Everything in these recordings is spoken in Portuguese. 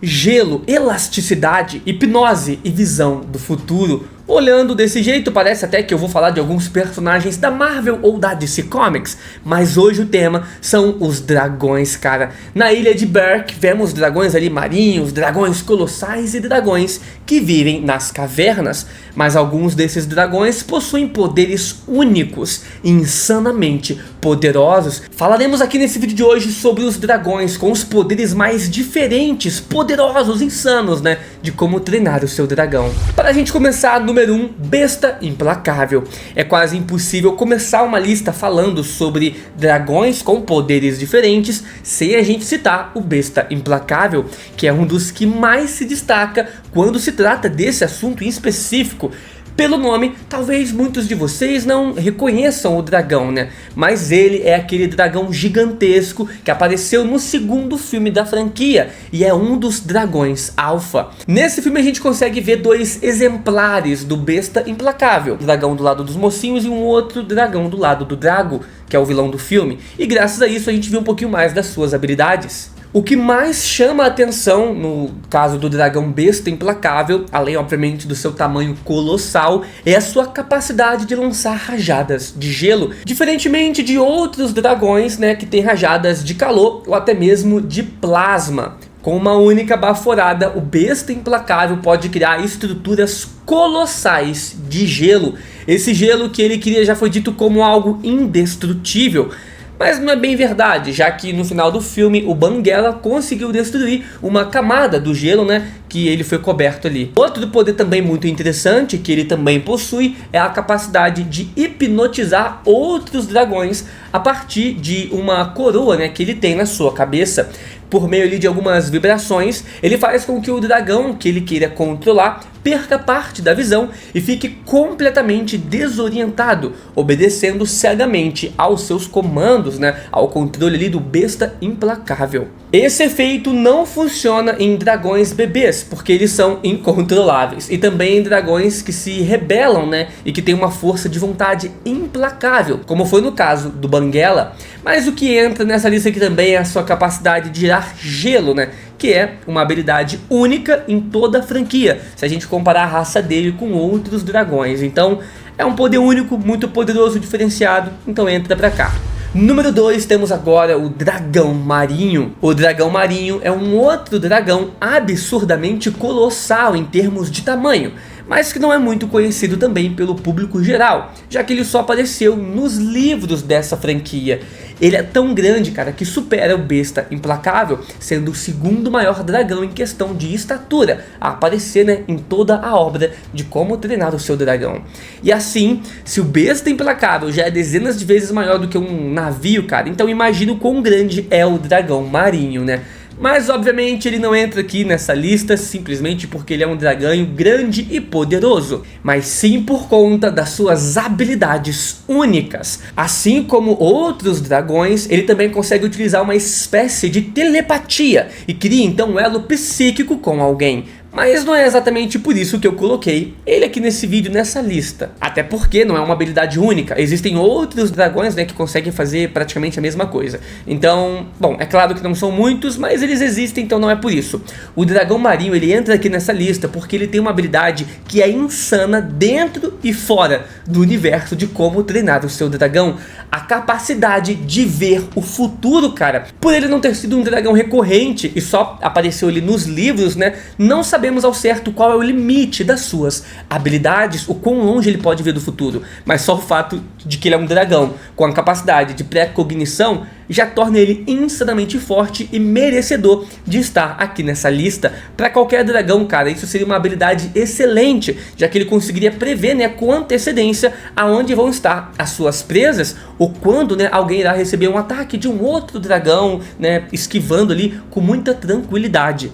gelo, elasticidade, hipnose e visão do futuro. Olhando desse jeito, parece até que eu vou falar de alguns personagens da Marvel ou da DC Comics, mas hoje o tema são os dragões, cara. Na ilha de Berk, vemos dragões ali marinhos, dragões colossais e dragões que vivem nas cavernas, mas alguns desses dragões possuem poderes únicos e insanamente poderosos. Falaremos aqui nesse vídeo de hoje sobre os dragões com os poderes mais diferentes, poderosos, insanos, né, de como treinar o seu dragão. Para a gente começar, número 1, Besta Implacável. É quase impossível começar uma lista falando sobre dragões com poderes diferentes sem a gente citar o Besta Implacável, que é um dos que mais se destaca quando se trata desse assunto em específico. Pelo nome, talvez muitos de vocês não reconheçam o dragão, né? Mas ele é aquele dragão gigantesco que apareceu no segundo filme da franquia e é um dos dragões alfa. Nesse filme a gente consegue ver dois exemplares do Besta Implacável. Um dragão do lado dos mocinhos e um outro dragão do lado do Drago, que é o vilão do filme. E graças a isso a gente viu um pouquinho mais das suas habilidades. O que mais chama a atenção no caso do dragão Besta Implacável, além obviamente do seu tamanho colossal, é a sua capacidade de lançar rajadas de gelo, diferentemente de outros dragões, né, que tem rajadas de calor ou até mesmo de plasma. Com uma única baforada, o Besta Implacável pode criar estruturas colossais de gelo. Esse gelo que ele cria já foi dito como algo indestrutível. Mas não é bem verdade, já que no final do filme o Banguela conseguiu destruir uma camada do gelo, né, que ele foi coberto ali. Outro poder também muito interessante que ele também possui é a capacidade de hipnotizar outros dragões a partir de uma coroa, né, que ele tem na sua cabeça. Por meio ali de algumas vibrações, ele faz com que o dragão que ele queira controlar perca parte da visão e fique completamente desorientado, obedecendo cegamente aos seus comandos, né, ao controle ali do Besta Implacável. Esse efeito não funciona em dragões bebês, porque eles são incontroláveis, e também em dragões que se rebelam, né, e que têm uma força de vontade implacável, como foi no caso do Banguela. Mas o que entra nessa lista aqui também é a sua capacidade de gerar gelo, né, que é uma habilidade única em toda a franquia, se a gente comparar a raça dele com outros dragões. Então é um poder único, muito poderoso, diferenciado, então entra pra cá. Número 2, temos agora o Dragão Marinho. O Dragão Marinho é um outro dragão absurdamente colossal em termos de tamanho, mas que não é muito conhecido também pelo público geral, já que ele só apareceu nos livros dessa franquia. Ele é tão grande, cara, que supera o Besta Implacável, sendo o segundo maior dragão em questão de estatura a aparecer, né, em toda a obra de como treinar o seu dragão. E assim, se o Besta Implacável já é dezenas de vezes maior do que um navio, cara, então imagina o quão grande é o Dragão Marinho, né? Mas obviamente ele não entra aqui nessa lista simplesmente porque ele é um dragão grande e poderoso, mas sim por conta das suas habilidades únicas. Assim como outros dragões, ele também consegue utilizar uma espécie de telepatia e cria então um elo psíquico com alguém. Mas não é exatamente por isso que eu coloquei ele aqui nesse vídeo, nessa lista. Até porque não é uma habilidade única. Existem outros dragões, né, que conseguem fazer praticamente a mesma coisa. Então, bom, é claro que não são muitos, mas eles existem, então não é por isso. O Dragão Marinho, ele entra aqui nessa lista porque ele tem uma habilidade que é insana dentro e fora do universo de como treinar o seu dragão. A capacidade de ver o futuro, cara. Por ele não ter sido um dragão recorrente e só apareceu ali nos livros, né, não sabemos ao certo qual é o limite das suas habilidades, o quão longe ele pode ver do futuro, mas só o fato de que ele é um dragão com a capacidade de pré-cognição já torna ele insanamente forte e merecedor de estar aqui nessa lista. Para qualquer dragão, cara, isso seria uma habilidade excelente, já que ele conseguiria prever, né, com antecedência aonde vão estar as suas presas ou quando, né, alguém irá receber um ataque de um outro dragão, né, esquivando ali com muita tranquilidade.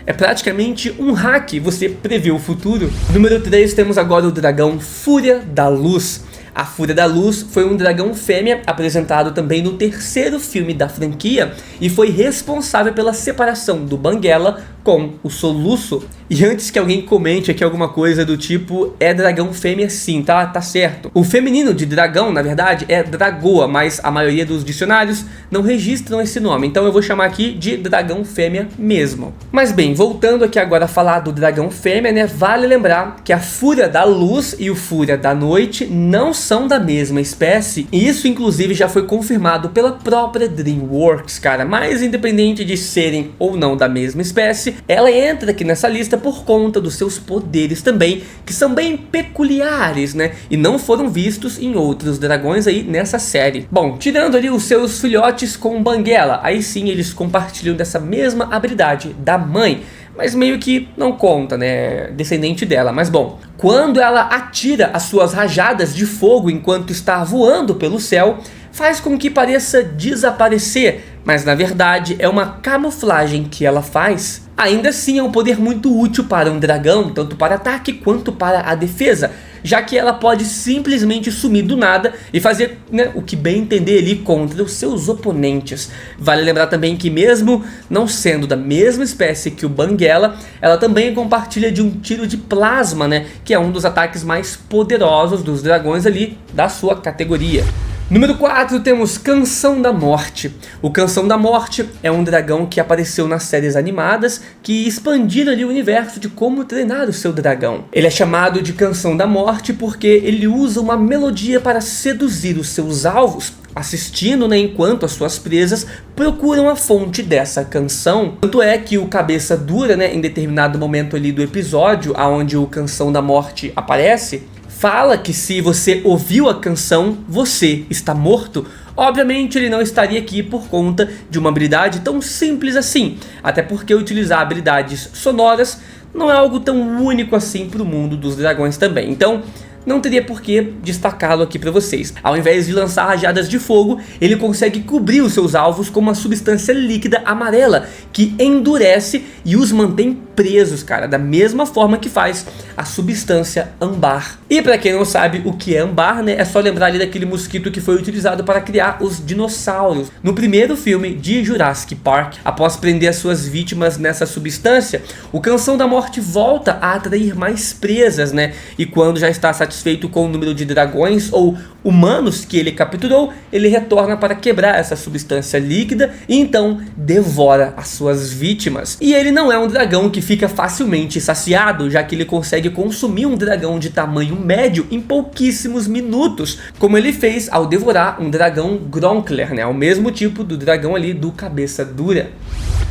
É praticamente um hack você prever o futuro. Número 3, temos agora o dragão Fúria da Luz. A Fúria da Luz foi um dragão fêmea apresentado também no terceiro filme da franquia e foi responsável pela separação do Banguela com o soluço. E antes que alguém comente aqui alguma coisa do tipo, é dragão fêmea sim, tá certo. O feminino de dragão, na verdade, é dragoa, mas a maioria dos dicionários não registram esse nome, então eu vou chamar aqui de dragão fêmea mesmo. Mas bem, voltando aqui agora a falar do dragão fêmea, né, vale lembrar que a Fúria da Luz e o Fúria da Noite não são da mesma espécie, e isso inclusive já foi confirmado pela própria DreamWorks, cara. Mas independente de serem ou não da mesma espécie, ela entra aqui nessa lista por conta dos seus poderes também, que são bem peculiares, né, e não foram vistos em outros dragões aí nessa série. Bom, tirando ali os seus filhotes com Banguela, aí sim eles compartilham dessa mesma habilidade da mãe, mas meio que não conta, né, descendente dela. Mas bom, quando ela atira as suas rajadas de fogo enquanto está voando pelo céu, faz com que pareça desaparecer, mas na verdade é uma camuflagem que ela faz. Ainda assim é um poder muito útil para um dragão, tanto para ataque quanto para a defesa, já que ela pode simplesmente sumir do nada e fazer, né, o que bem entender ali contra os seus oponentes. Vale lembrar também que mesmo não sendo da mesma espécie que o Banguela, ela também compartilha de um tiro de plasma, né, que é um dos ataques mais poderosos dos dragões ali da sua categoria. Número 4, temos Canção da Morte. O Canção da Morte é um dragão que apareceu nas séries animadas que expandiram ali o universo de como treinar o seu dragão. Ele é chamado de Canção da Morte porque ele usa uma melodia para seduzir os seus alvos, assistindo, né, enquanto as suas presas procuram a fonte dessa canção. Tanto é que o Cabeça Dura, né, em determinado momento ali do episódio, onde o Canção da Morte aparece, fala que se você ouviu a canção, você está morto. Obviamente ele não estaria aqui por conta de uma habilidade tão simples assim, até porque utilizar habilidades sonoras não é algo tão único assim para o mundo dos dragões também. Então não teria por que destacá-lo aqui para vocês. Ao invés de lançar rajadas de fogo, ele consegue cobrir os seus alvos com uma substância líquida amarela que endurece e os mantém presos, cara, da mesma forma que faz a substância âmbar. E para quem não sabe o que é âmbar, né, é só lembrar ali daquele mosquito que foi utilizado para criar os dinossauros. No primeiro filme de Jurassic Park, após prender as suas vítimas nessa substância, o Canção da Morte volta a atrair mais presas, né, e quando já está satisfeito com o número de dragões ou humanos que ele capturou, ele retorna para quebrar essa substância líquida e então devora as suas vítimas. E ele não é um dragão que fica facilmente saciado, já que ele consegue consumir um dragão de tamanho médio em pouquíssimos minutos, como ele fez ao devorar um dragão Gronkler, né, o mesmo tipo do dragão ali do Cabeça Dura.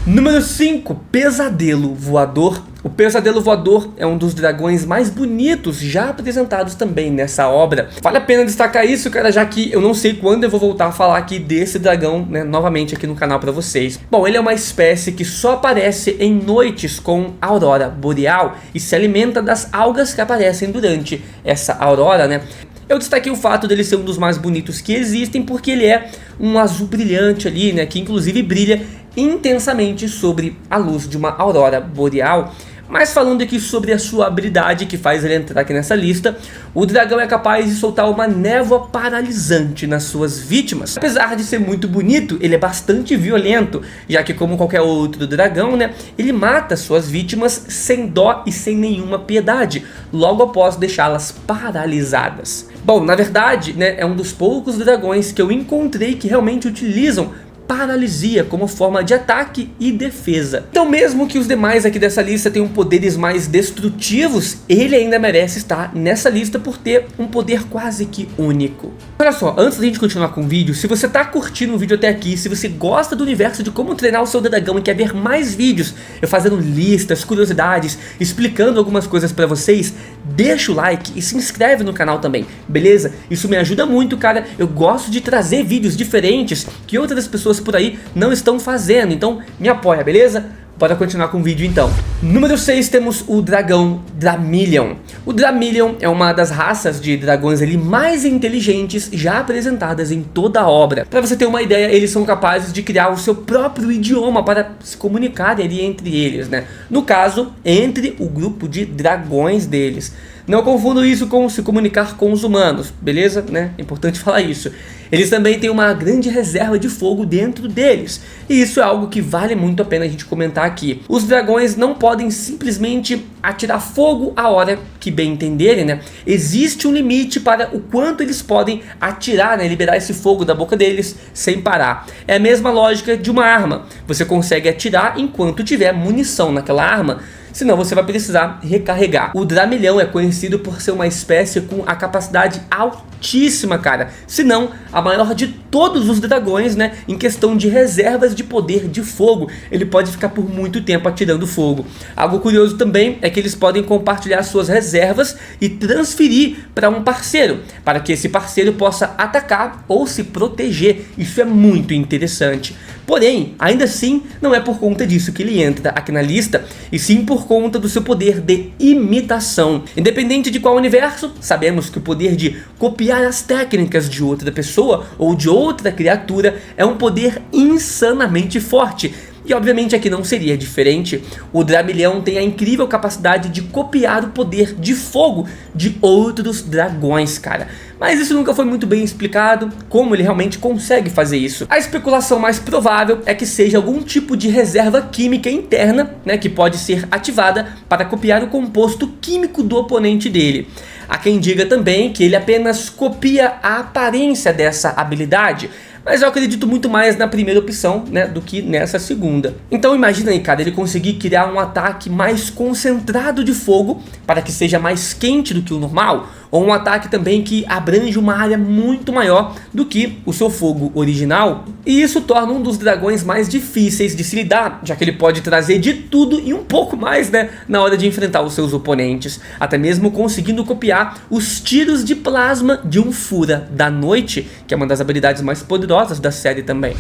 Número 5, Pesadelo Voador. O Pesadelo Voador é um dos dragões mais bonitos já apresentados também nessa obra. Vale a pena destacar isso, cara, já que eu não sei quando eu vou voltar a falar aqui desse dragão, né, novamente aqui no canal para vocês. Bom, ele é uma espécie que só aparece em noites com aurora boreal e se alimenta das algas que aparecem durante essa aurora, né? Eu destaquei o fato dele ser um dos mais bonitos que existem porque ele é um azul brilhante ali, né, que inclusive brilha intensamente sobre a luz de uma aurora boreal. Mas falando aqui sobre a sua habilidade que faz ele entrar aqui nessa lista, o dragão é capaz de soltar uma névoa paralisante nas suas vítimas. Apesar de ser muito bonito, ele é bastante violento, já que como qualquer outro dragão, né, ele mata suas vítimas sem dó e sem nenhuma piedade, logo após deixá-las paralisadas. Bom, na verdade, né, é um dos poucos dragões que eu encontrei que realmente utilizam paralisia como forma de ataque e defesa. Então mesmo que os demais aqui dessa lista tenham poderes mais destrutivos, ele ainda merece estar nessa lista por ter um poder quase que único. Olha só, antes da gente continuar com o vídeo, se você tá curtindo o vídeo até aqui, se você gosta do universo de como treinar o seu dragão e quer ver mais vídeos, eu fazendo listas, curiosidades, explicando algumas coisas pra vocês, deixa o like e se inscreve no canal também, beleza? Isso me ajuda muito, cara. Eu gosto de trazer vídeos diferentes que outras pessoas por aí não estão fazendo, então me apoia, beleza? Bora continuar com o vídeo então. Número 6, temos o dragão Dramillion. O Dramillion é uma das raças de dragões ali mais inteligentes já apresentadas em toda a obra. Para você ter uma ideia, eles são capazes de criar o seu próprio idioma para se comunicarem ali entre eles, né? No caso, entre o grupo de dragões deles. Não confundo isso com se comunicar com os humanos, beleza? Né? É importante falar isso. Eles também têm uma grande reserva de fogo dentro deles, e isso é algo que vale muito a pena a gente comentar aqui. Os dragões não podem simplesmente atirar fogo a hora que bem entenderem, né? Existe um limite para o quanto eles podem atirar, né? Liberar esse fogo da boca deles sem parar. É a mesma lógica de uma arma. Você consegue atirar enquanto tiver munição naquela arma, senão você vai precisar recarregar. O Dramelhão é conhecido por ser uma espécie com a capacidade altíssima, cara. Se não, a maior de todos os dragões, né? Em questão de reservas de poder de fogo. Ele pode ficar por muito tempo atirando fogo. Algo curioso também é que eles podem compartilhar suas reservas e transferir para um parceiro, para que esse parceiro possa atacar ou se proteger. Isso é muito interessante. Porém, ainda assim, não é por conta disso que ele entra aqui na lista, e sim por conta do seu poder de imitação. Independente de qual universo, sabemos que o poder de copiar as técnicas de outra pessoa ou de outra criatura é um poder insanamente forte. E obviamente aqui não seria diferente. O Dramelhão tem a incrível capacidade de copiar o poder de fogo de outros dragões, cara. Mas isso nunca foi muito bem explicado, como ele realmente consegue fazer isso. A especulação mais provável é que seja algum tipo de reserva química interna, né, que pode ser ativada para copiar o composto químico do oponente dele. Há quem diga também que ele apenas copia a aparência dessa habilidade, mas eu acredito muito mais na primeira opção, né, do que nessa segunda. Então imagina aí, cara, ele conseguir criar um ataque mais concentrado de fogo para que seja mais quente do que o normal, ou um ataque também que abrange uma área muito maior do que o seu fogo original. E isso torna um dos dragões mais difíceis de se lidar, já que ele pode trazer de tudo e um pouco mais, né, na hora de enfrentar os seus oponentes, até mesmo conseguindo copiar os tiros de plasma de um Fura da Noite, que é uma das habilidades mais poderosas da série também.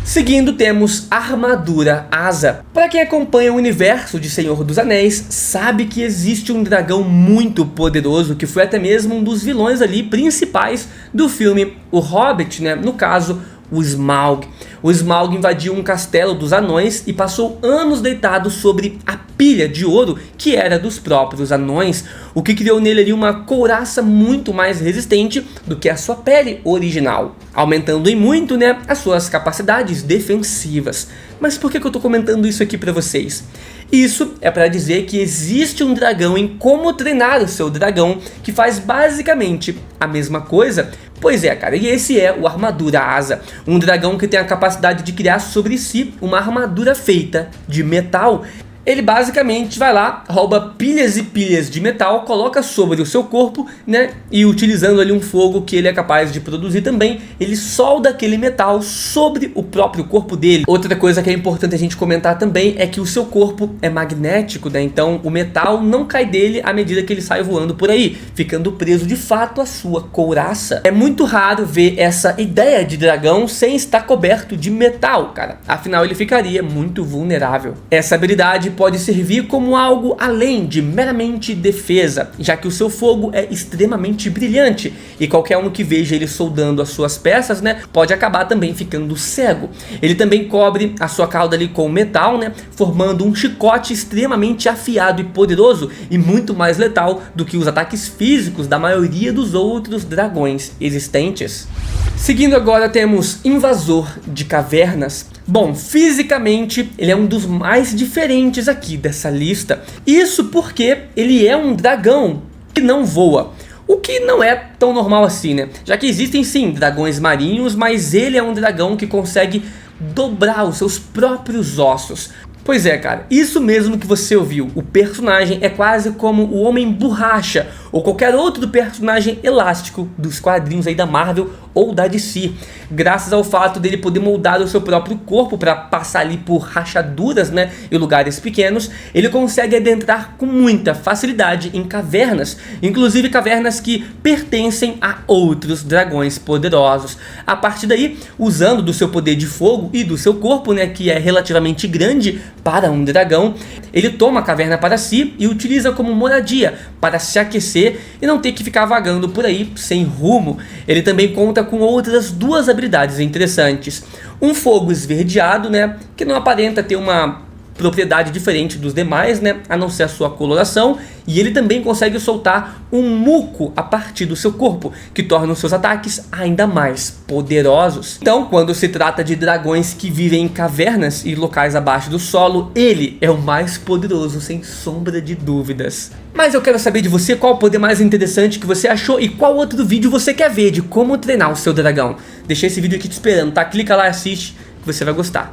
Seguindo, temos Armadura Asa. Para quem acompanha o universo de Senhor dos Anéis, sabe que existe um dragão muito poderoso, que foi até mesmo um dos vilões ali principais do filme O Hobbit, né? No caso, o Smaug. O Smaug invadiu um castelo dos anões e passou anos deitado sobre a pilha de ouro que era dos próprios anões, o que criou nele ali uma couraça muito mais resistente do que a sua pele original, aumentando em muito, né, as suas capacidades defensivas. Mas por que eu tô comentando isso aqui para vocês? Isso é para dizer que existe um dragão em Como Treinar o Seu Dragão, que faz basicamente a mesma coisa. Pois é, cara, e esse é o Armadura Asa, um dragão que tem a capacidade de criar sobre si uma armadura feita de metal. Ele basicamente vai lá, rouba pilhas e pilhas de metal, coloca sobre o seu corpo, né? E utilizando ali um fogo que ele é capaz de produzir também, ele solda aquele metal sobre o próprio corpo dele. Outra coisa que é importante a gente comentar também é que o seu corpo é magnético, né? Então o metal não cai dele à medida que ele sai voando por aí, ficando preso de fato à sua couraça. É muito raro ver essa ideia de dragão sem estar coberto de metal, cara. Afinal, ele ficaria muito vulnerável. Essa habilidade pode servir como algo além de meramente defesa, já que o seu fogo é extremamente brilhante e qualquer um que veja ele soldando as suas peças, né, pode acabar também ficando cego. Ele também cobre a sua cauda ali com metal, né, formando um chicote extremamente afiado e poderoso e muito mais letal do que os ataques físicos da maioria dos outros dragões existentes. Seguindo agora, temos Invasor de Cavernas. Bom, fisicamente ele é um dos mais diferentes aqui dessa lista. Isso porque ele é um dragão que não voa, o que não é tão normal assim, né? Já que existem sim dragões marinhos, mas ele é um dragão que consegue dobrar os seus próprios ossos. Pois é, cara, isso mesmo que você ouviu. O personagem é quase como o Homem Borracha ou qualquer outro personagem elástico dos quadrinhos aí da Marvel ou da DC, graças ao fato dele poder moldar o seu próprio corpo para passar ali por rachaduras, né, em lugares pequenos. Ele consegue adentrar com muita facilidade em cavernas, inclusive cavernas que pertencem a outros dragões poderosos. A partir daí, usando do seu poder de fogo e do seu corpo, né, que é relativamente grande para um dragão, ele toma a caverna para si e utiliza como moradia para se aquecer e não ter que ficar vagando por aí sem rumo. Ele também conta com outras duas habilidades interessantes. Um fogo esverdeado, né, que não aparenta ter uma propriedade diferente dos demais, né, a não ser a sua coloração, e ele também consegue soltar um muco a partir do seu corpo, que torna os seus ataques ainda mais poderosos. Então, quando se trata de dragões que vivem em cavernas e locais abaixo do solo, ele é o mais poderoso, sem sombra de dúvidas. Mas eu quero saber de você qual o poder mais interessante que você achou e qual outro vídeo você quer ver de como treinar o seu dragão. Deixei esse vídeo aqui te esperando, tá? Clica lá e assiste que você vai gostar.